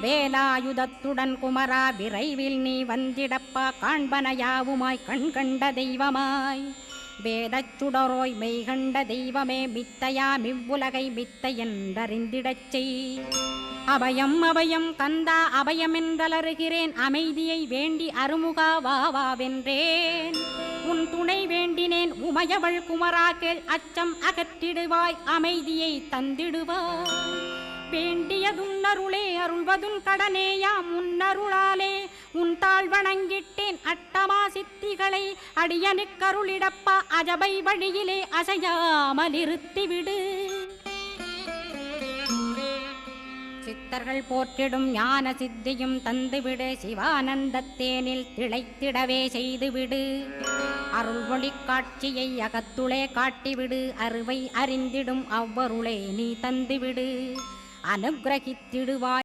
வேலாயுதத்துடன் குமரா விரைவில் நீ வந்திடப்பா, காண்பனையாவுமாய் கண் கண்ட தெய்வமாய் வேதச் சுடரோய் மெய்கண்ட தெய்வமே, மித்தையா மிவ்வுலகை மித்தை என்றறிந்திடச் செய். அபயம் அபயம் கந்தா அபயமென்றலறுகிறேன், அமைதியை வேண்டி அருமுகா வா வென்றேன். உன் துணை வேண்டினேன் உமையவள் குமரா கேள், அச்சம் அகற்றிடுவாய் அமைதியை தந்திடுவாய். வேண்டியதுன்னருளே அருள்வதுன் கடனேயாம், உன்னருளாலே உன் தாழ் வணங்கிட்டேன் அட்டமா சித்திகளை. அடியனுக்கருளிடப்பா அஜபை வழியிலே அசையாமல் இருத்திவிடு. சித்தர்கள் போற்றிடும் ஞான சித்தியும் தந்துவிடு, சிவானந்தத்தேனில் திளைத்திடவே செய்துவிடு. அருள்மொழி காட்சியை அகத்துளே காட்டிவிடு, அருவை அறிந்திடும் அவ்வருளே நீ தந்துவிடு. அனுக்கிரகித்திடுவாய்